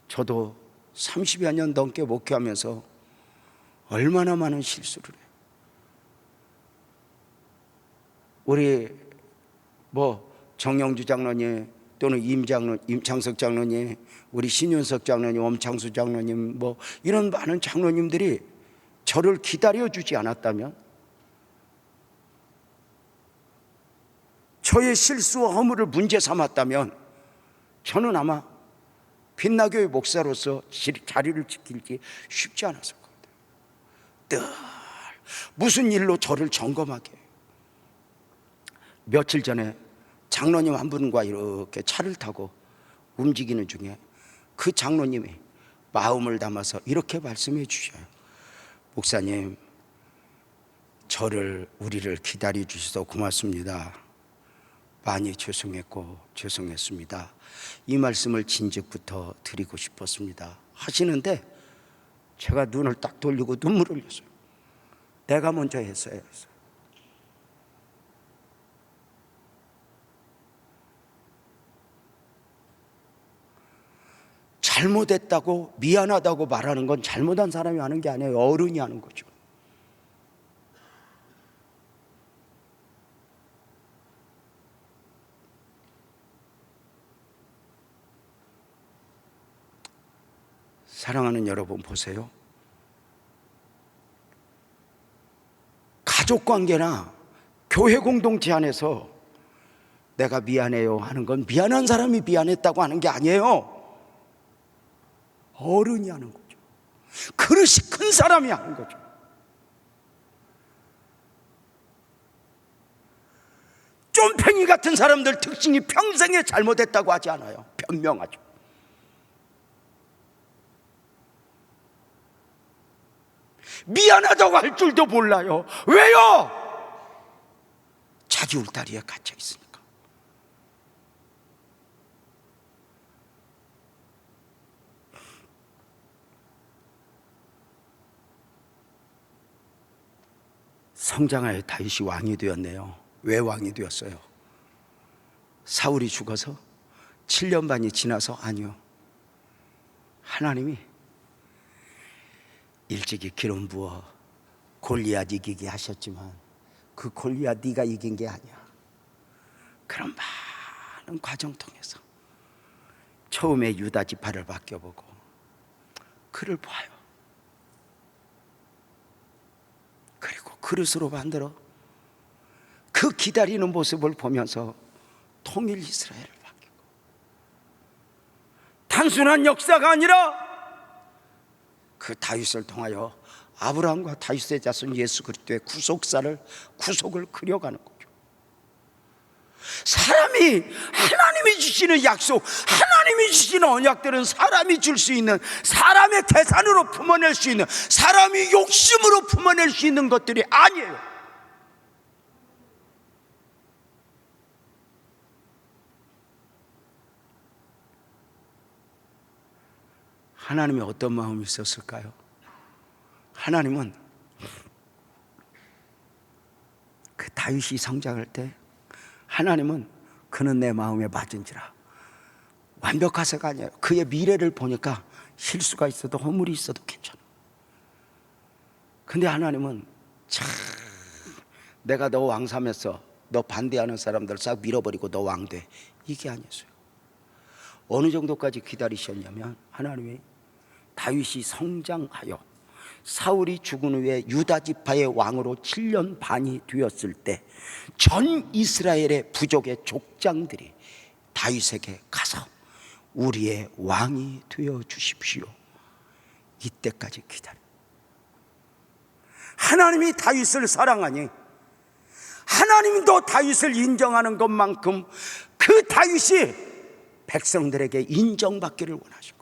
저도 30여 년 넘게 목회하면서 얼마나 많은 실수를 해요. 우리 정영주 장로님 또는 임창석 장로님, 우리 신윤석 장로님, 엄창수 장로님 이런 많은 장로님들이 저를 기다려주지 않았다면, 저의 실수와 허물을 문제 삼았다면 저는 아마 빛나교회 목사로서 자리를 지키기 쉽지 않았을 것 같아요. 늘 무슨 일로 저를 점검하게 해요. 며칠 전에 장로님 한 분과 이렇게 차를 타고 움직이는 중에 그 장로님이 마음을 담아서 이렇게 말씀해 주셔요. 목사님, 우리를 기다려 주셔서 고맙습니다. 많이 죄송했습니다. 이 말씀을 진즉부터 드리고 싶었습니다 하시는데, 제가 눈을 딱 돌리고 눈물을 흘렸어요. 내가 먼저 했어야 했어요. 잘못했다고 미안하다고 말하는 건 잘못한 사람이 하는 게 아니에요. 어른이 하는 거죠. 사랑하는 여러분, 보세요. 가족관계나 교회 공동체 안에서 내가 미안해요 하는 건 미안한 사람이 미안했다고 하는 게 아니에요. 어른이 하는 거죠. 그릇이 큰 사람이 하는 거죠. 쫌팽이 같은 사람들 특징이 평생에 잘못했다고 하지 않아요. 변명하죠. 미안하다고 할 줄도 몰라요. 왜요? 자기 울타리에 갇혀 있으니까. 성장하여 다윗이 왕이 되었네요. 왜 왕이 되었어요? 사울이 죽어서 7년 반이 지나서? 아니요. 하나님이 일찍이 기름 부어 골리앗 이기게 하셨지만 그 골리앗 네가 이긴 게 아니야. 그런 많은 과정 통해서 처음에 유다 지파를 맡겨보고 그를 봐요. 그리고 그릇으로 만들어 그 기다리는 모습을 보면서 통일 이스라엘을 맡기고, 단순한 역사가 아니라 그 다윗을 통하여 아브라함과 다윗의 자손 예수 그리스도의 구속을 그려가는 거죠. 하나님이 주시는 약속, 하나님이 주시는 언약들은 사람이 줄 수 있는, 사람의 계산으로 품어낼 수 있는, 사람이 욕심으로 품어낼 수 있는 것들이 아니에요. 하나님이 어떤 마음이 있었을까요? 하나님은 그 다윗이 성장할 때 하나님은 그는 내 마음에 맞은지라, 완벽하세가 아니에요. 그의 미래를 보니까 실수가 있어도 허물이 있어도 괜찮아. 근데 하나님은 참, 내가 너 왕 삼았어, 너 반대하는 사람들 싹 밀어버리고 너 왕 돼, 이게 아니었어요. 어느 정도까지 기다리셨냐면, 하나님이 다윗이 성장하여 사울이 죽은 후에 유다 지파의 왕으로 7년 반이 되었을 때 전 이스라엘의 부족의 족장들이 다윗에게 가서 우리의 왕이 되어 주십시오, 이때까지 기다려. 하나님이 다윗을 사랑하니 하나님도 다윗을 인정하는 것만큼 그 다윗이 백성들에게 인정받기를 원하시고,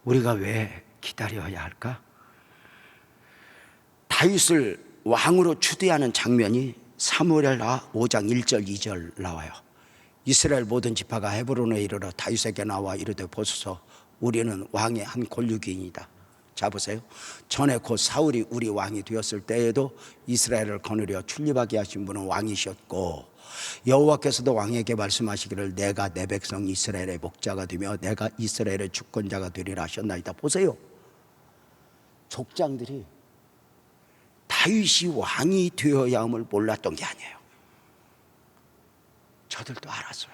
우리가 왜 기다려야 할까? 다윗을 왕으로 추대하는 장면이 사무엘하 5장 1절 2절 나와요. 이스라엘 모든 지파가 헤브론에 이르러 다윗에게 나와 이르되 보소서 우리는 왕의 한 권류기이다. 자 보세요. 전에 곧 사울이 우리 왕이 되었을 때에도 이스라엘을 거느려 출립하게 하신 분은 왕이셨고 여호와께서도 왕에게 말씀하시기를 내가 내 백성 이스라엘의 목자가 되며 내가 이스라엘의 주권자가 되리라 하셨나이다. 보세요. 족장들이 다윗이 왕이 되어야 함을 몰랐던 게 아니에요. 저들도 알았어요.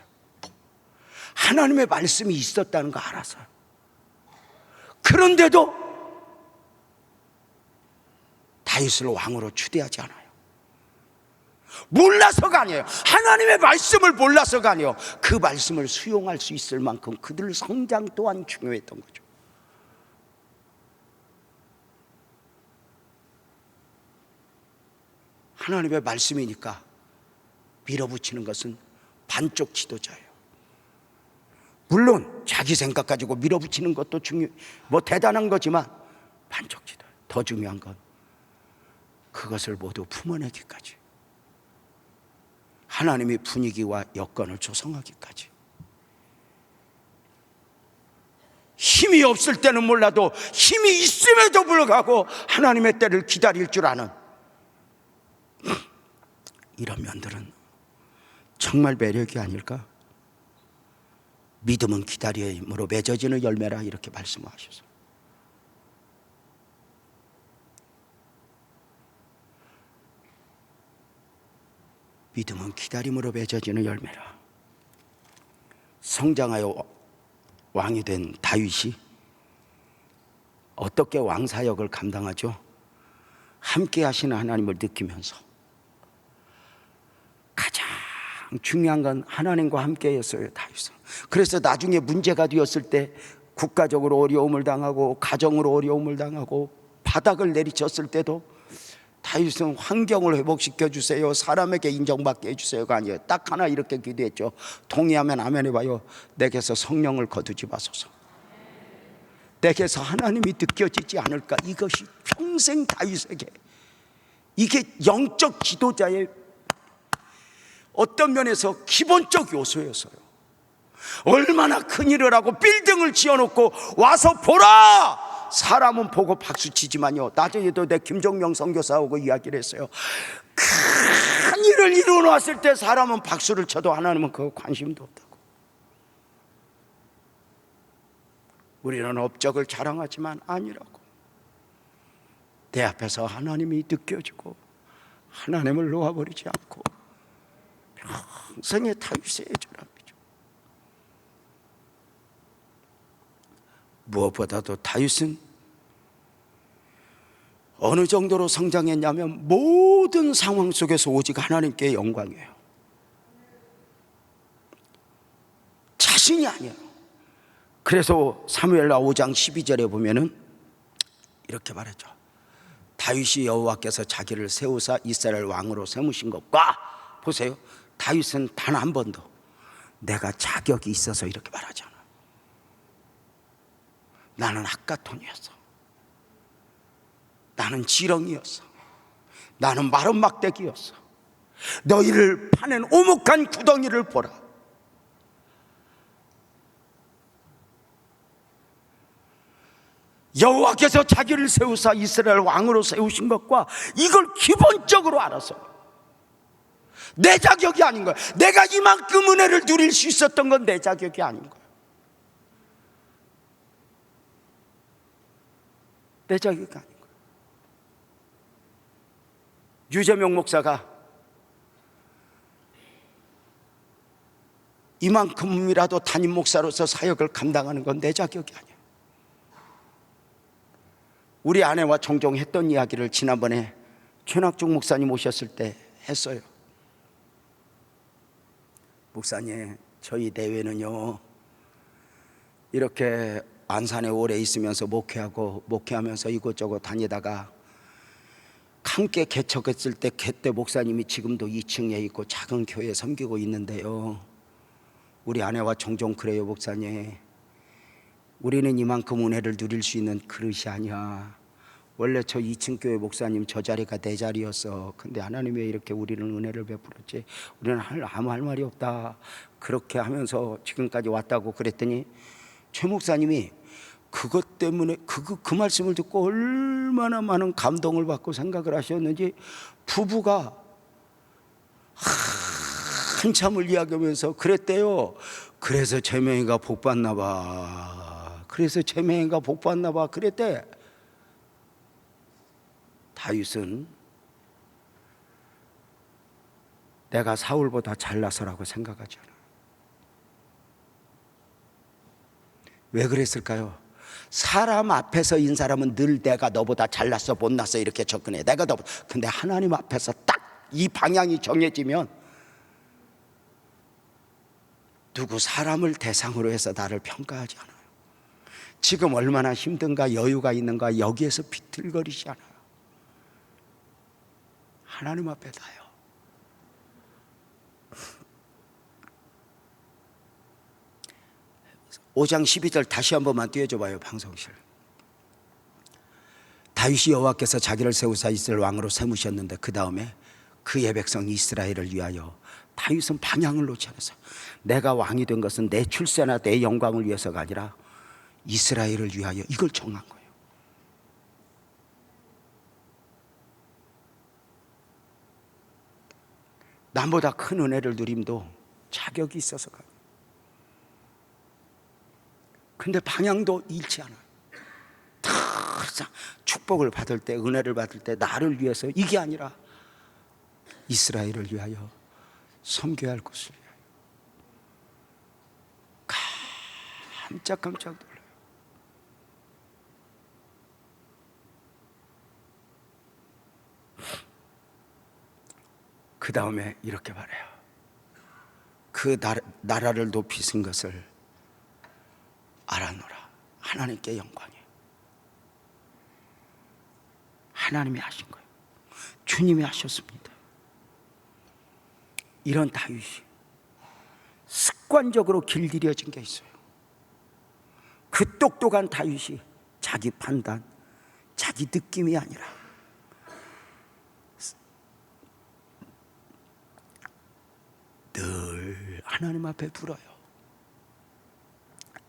하나님의 말씀이 있었다는 거 알았어요. 그런데도 다윗을 왕으로 추대하지 않아요. 몰라서가 아니에요. 하나님의 말씀을 몰라서가 아니에요. 그 말씀을 수용할 수 있을 만큼 그들 성장 또한 중요했던 거죠. 하나님의 말씀이니까 밀어붙이는 것은 반쪽 지도자예요. 물론 자기 생각 가지고 밀어붙이는 것도 대단한 거지만 반쪽 지도. 더 중요한 건 그것을 모두 품어내기까지, 하나님의 분위기와 여건을 조성하기까지. 힘이 없을 때는 몰라도 힘이 있음에도 불구하고 하나님의 때를 기다릴 줄 아는 이런 면들은 정말 매력이 아닐까? 믿음은 기다림으로 맺어지는 열매라 이렇게 말씀하셔서 믿음은 기다림으로 맺어지는 열매라. 성장하여 왕이 된 다윗이 어떻게 왕사역을 감당하죠? 함께 하시는 하나님을 느끼면서 가장 중요한 건 하나님과 함께였어요. 다윗은. 그래서 나중에 문제가 되었을 때 국가적으로 어려움을 당하고 가정으로 어려움을 당하고 바닥을 내리쳤을 때도 다윗은 환경을 회복시켜 주세요, 사람에게 인정받게 해주세요가 아니에요. 딱 하나 이렇게 기도했죠. 동의하면 아멘 해봐요. 내게서 성령을 거두지 마소서. 내게서 하나님이 느껴지지 않을까. 이것이 평생 다윗에게, 이게 영적 지도자의 어떤 면에서 기본적 요소였어요. 얼마나 큰 일을 하고 빌딩을 지어놓고 와서 보라! 사람은 보고 박수치지만요, 나중에도 내 김종명 선교사하고 이야기를 했어요. 큰 일을 이루어놨을 때 사람은 박수를 쳐도 하나님은 그거 관심도 없다고. 우리는 업적을 자랑하지만 아니라고. 내 앞에서 하나님이 느껴지고 하나님을 놓아버리지 않고 평생의 다윗의 애절함이죠. 무엇보다도 다윗은 어느 정도로 성장했냐면 모든 상황 속에서 오직 하나님께 영광이에요. 자신이 아니에요. 그래서 사무엘하 5장 12절에 보면은 이렇게 말하죠. 다윗이 여호와께서 자기를 세우사 이스라엘 왕으로 세우신 것과, 보세요, 다윗은 단 한 번도 내가 자격이 있어서 이렇게 말하지 않아. 나는 핫가톤이었어. 나는 지렁이였어. 나는 마른 막대기였어. 너희를 파낸 오목한 구덩이를 보라. 여호와께서 자기를 세우사 이스라엘 왕으로 세우신 것과 이걸 기본적으로 알아서 내 자격이 아닌 거야. 내가 이만큼 은혜를 누릴 수 있었던 건 내 자격이 아닌 거야. 내 자격이 아닌 거야. 유재명 목사가 이만큼이라도 담임 목사로서 사역을 감당하는 건 내 자격이 아니야. 우리 아내와 종종 했던 이야기를 지난번에 최낙중 목사님 오셨을 때 했어요. 목사님, 저희 대회는요, 이렇게 안산에 오래 있으면서 목회하면서 이곳저곳 다니다가 함께 개척했을 때 그때 목사님이 지금도 2층에 있고 작은 교회 섬기고 있는데요, 우리 아내와 종종 그래요. 목사님, 우리는 이만큼 은혜를 누릴 수 있는 그릇이 아니야. 원래 저 2층 교회 목사님 저 자리가 내 자리였어. 근데 하나님이 왜 이렇게 우리는 은혜를 베풀었지? 우리는 아무 할 말이 없다. 그렇게 하면서 지금까지 왔다고 그랬더니 최 목사님이 그것 때문에 그 말씀을 듣고 얼마나 많은 감동을 받고 생각을 하셨는지 부부가 한참을 이야기하면서 그랬대요. 그래서 제명이가 복 받나 봐. 그래서 제명이가 복 받나 봐. 그랬대. 다윗은 내가 사울보다 잘나서라고 생각하지 않아. 왜 그랬을까요? 사람 앞에서 인 사람은 늘 내가 너보다 잘났어 못났어 이렇게 접근해. 내가 너. 근데 하나님 앞에서 딱 이 방향이 정해지면 누구 사람을 대상으로 해서 나를 평가하지 않아요. 지금 얼마나 힘든가 여유가 있는가 여기에서 비틀거리지 않아요. 하나님 앞에 다요. (5장 12절) 다시 한 번만 띄워줘 봐요. 방송실. 다윗이 여호와께서 자기를 세우사 이스라엘 왕으로 세우셨는데 그 다음에 그의 백성 이스라엘을 위하여 다윗은 방향을 놓지 않았어요. 내가 왕이 된 것은 내 출세나 내 영광을 위해서가 아니라 이스라엘을 위하여 이걸 정한 거예요. 남보다 큰 은혜를 누림도 자격이 있어서가. 근데 방향도 잃지 않아요. 항상 축복을 받을 때 은혜를 받을 때 나를 위해서 이게 아니라 이스라엘을 위하여 섬겨야 할 것을 위하여. 깜짝깜짝 놀라요. 그 다음에 이렇게 말해요. 그 나라를 높이신 것을 알아노라. 하나님께 영광이에요. 하나님이 하신 거예요. 주님이 하셨습니다. 이런 다윗이 습관적으로 길들여진 게 있어요. 그 똑똑한 다윗이 자기 판단, 자기 느낌이 아니라 늘 하나님 앞에 불어요.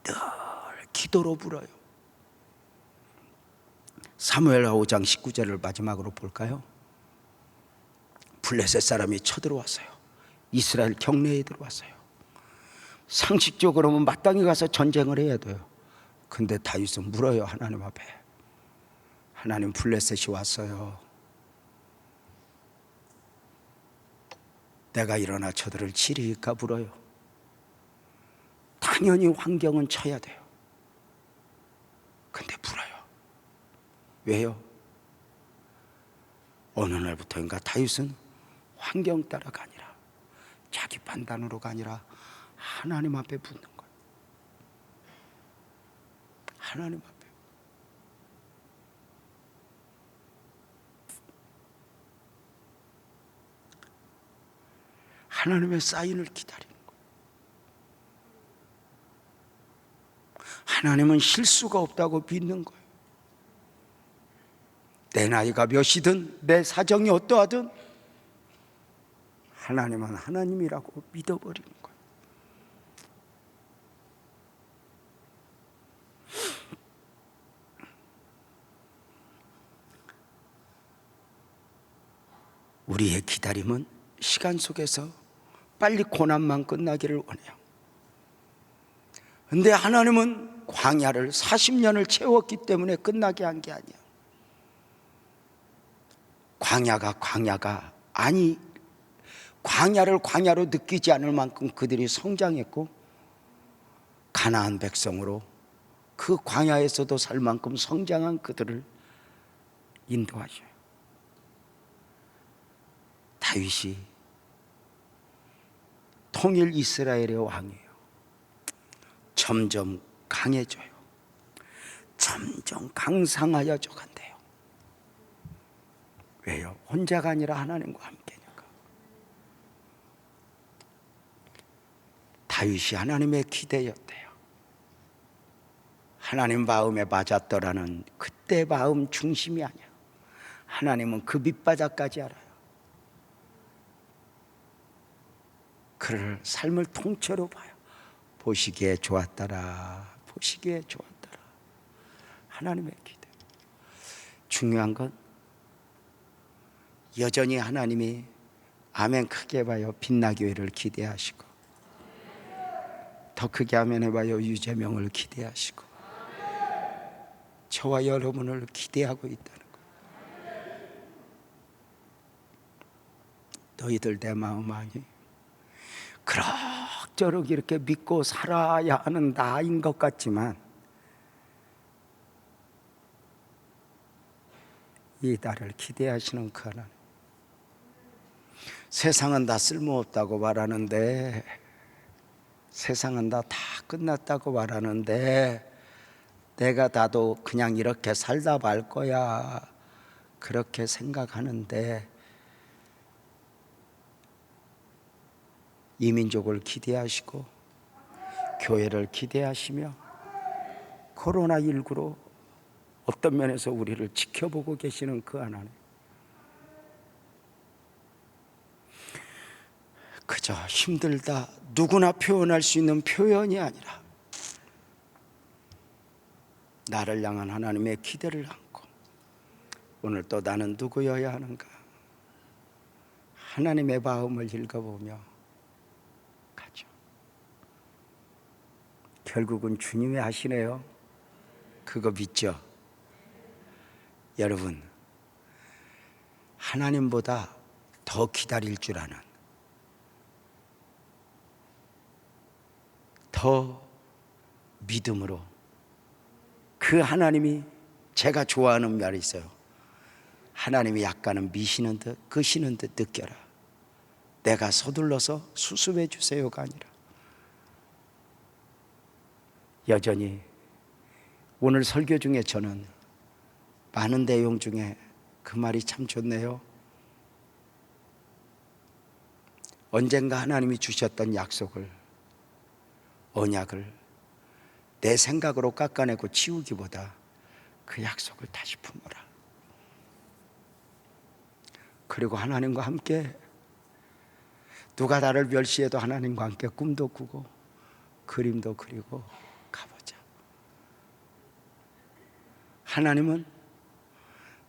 늘 기도로 불어요. 사무엘하 5장 19절을 마지막으로 볼까요? 블레셋 사람이 쳐들어왔어요. 이스라엘 경내에 들어왔어요. 상식적으로는 마땅히 가서 전쟁을 해야 돼요. 근데 다윗은 물어요. 하나님 앞에. 하나님, 블레셋이 왔어요. 내가 일어나 저들을 치리까 물어요. 당연히 환경은 쳐야 돼요. 근데 물어요. 왜요? 어느 날부터인가 다윗은 환경 따라가 아니라 자기 판단으로가 아니라 하나님 앞에 붙는 거예요. 하나님 앞에. 하나님의 사인을 기다리는 거예요. 하나님은 실수가 없다고 믿는 거예요. 내 나이가 몇이든 내 사정이 어떠하든 하나님은 하나님이라고 믿어버리는 거예요. 우리의 기다림은 시간 속에서 빨리 고난만 끝나기를 원해요. 근데 하나님은 광야를 40년을 채웠기 때문에 끝나게 한 게 아니에요. 광야가 아니, 광야를 광야로 느끼지 않을 만큼 그들이 성장했고 가나안 백성으로 그 광야에서도 살 만큼 성장한 그들을 인도하셔요. 다윗이 통일 이스라엘의 왕이에요. 점점 강해져요. 점점 강상하여져 간대요. 왜요? 혼자가 아니라 하나님과 함께니까. 다윗이 하나님의 기대였대요. 하나님 마음에 맞았더라는 그때 마음 중심이 아니야. 하나님은 그 밑바닥까지 알아요. 그를 삶을 통째로 봐요. 보시기에 좋았더라, 보시기에 좋았더라. 하나님의 기대. 중요한 건 여전히 하나님이 아멘 크게 봐요. 빛나교회를 기대하시고, 더 크게 아멘 해봐요. 유재명을 기대하시고, 저와 여러분을 기대하고 있다는 거. 너희들 내 마음 아니? 그럭저럭 이렇게 믿고 살아야 하는 나인 것 같지만 이 나를 기대하시는 그 하나님. 세상은 다 쓸모없다고 말하는데, 세상은 다 끝났다고 말하는데, 내가 나도 그냥 이렇게 살다 말 거야 그렇게 생각하는데, 이 민족을 기대하시고 교회를 기대하시며 코로나19로 어떤 면에서 우리를 지켜보고 계시는 그 하나님. 그저 힘들다 누구나 표현할 수 있는 표현이 아니라 나를 향한 하나님의 기대를 안고 오늘 또 나는 누구여야 하는가, 하나님의 마음을 읽어보며 가죠. 결국은 주님이 하시네요. 그거 믿죠? 여러분, 하나님보다 더 기다릴 줄 아는, 더 믿음으로 그 하나님이, 제가 좋아하는 말이 있어요. 하나님이 약간은 미시는 듯 그시는 듯 느껴라. 내가 서둘러서 수습해 주세요가 아니라, 여전히 오늘 설교 중에 저는 많은 내용 중에 그 말이 참 좋네요. 언젠가 하나님이 주셨던 약속을, 언약을 내 생각으로 깎아내고 치우기보다 그 약속을 다시 품어라. 그리고 하나님과 함께, 누가 나를 멸시해도 하나님과 함께 꿈도 꾸고 그림도 그리고 가보자. 하나님은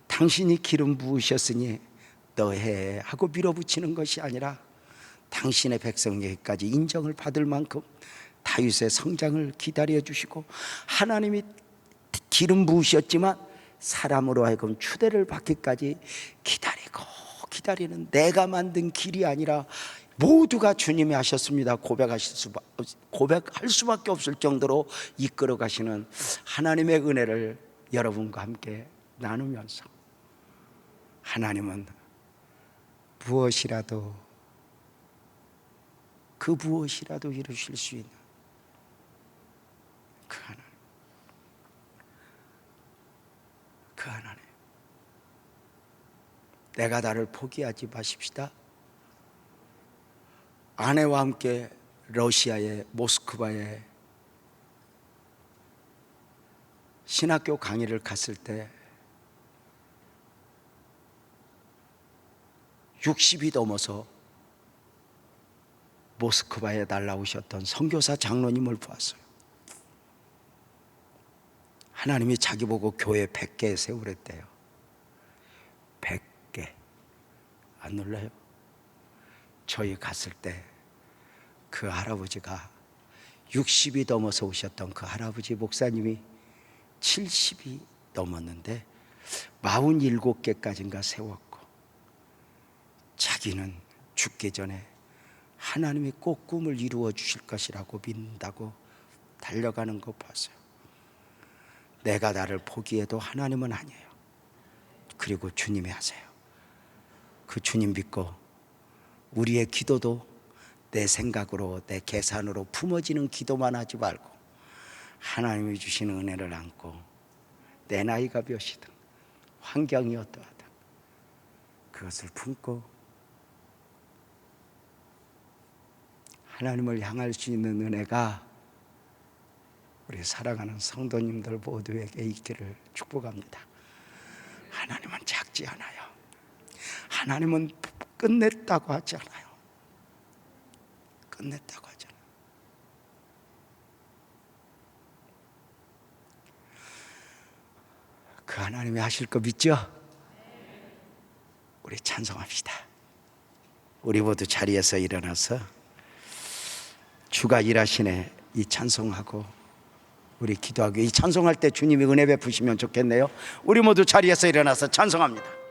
당신이 기름 부으셨으니 너 해 하고 밀어붙이는 것이 아니라 당신의 백성에게까지 인정을 받을 만큼 다윗의 성장을 기다려 주시고, 하나님이 기름 부으셨지만 사람으로 하여금 추대를 받기까지 기다리는, 내가 만든 길이 아니라 모두가 주님이 하셨습니다 고백할 수밖에 없을 정도로 이끌어 가시는 하나님의 은혜를 여러분과 함께 나누면서, 하나님은 무엇이라도, 그 무엇이라도 이루실 수 있는 그 하나님, 그 하나님. 내가 나를 포기하지 마십시다. 아내와 함께 러시아의 모스크바에 신학교 강의를 갔을 때 60이 넘어서 모스크바에 날라오셨던 선교사 장로님을 보았어요. 하나님이 자기 보고 교회 100개 세우랬대요. 100개. 안 놀라요? 저희 갔을 때 그 할아버지가 60이 넘어서 오셨던 그 할아버지 목사님이 70이 넘었는데 47개까지인가 세웠고, 자기는 죽기 전에 하나님이 꼭 꿈을 이루어 주실 것이라고 믿는다고 달려가는 거 봤어요. 내가 나를 포기해도 하나님은 아니에요. 그리고 주님이 하세요. 그 주님 믿고 우리의 기도도 내 생각으로, 내 계산으로 품어지는 기도만 하지 말고 하나님이 주시는 은혜를 안고, 내 나이가 몇이든 환경이 어떠하든 그것을 품고 하나님을 향할 수 있는 은혜가 우리 사랑하는 성도님들 모두에게 있기를 축복합니다. 하나님은 작지 않아요. 하나님은 끝냈다고 하지 않아요. 끝냈다고 하지 않아요. 그 하나님이 하실 거 믿죠? 우리 찬송합시다. 우리 모두 자리에서 일어나서 주가 일하시네 이 찬송하고 우리 기도하고, 이 찬송할 때 주님이 은혜 베푸시면 좋겠네요. 우리 모두 자리에서 일어나서 찬송합니다.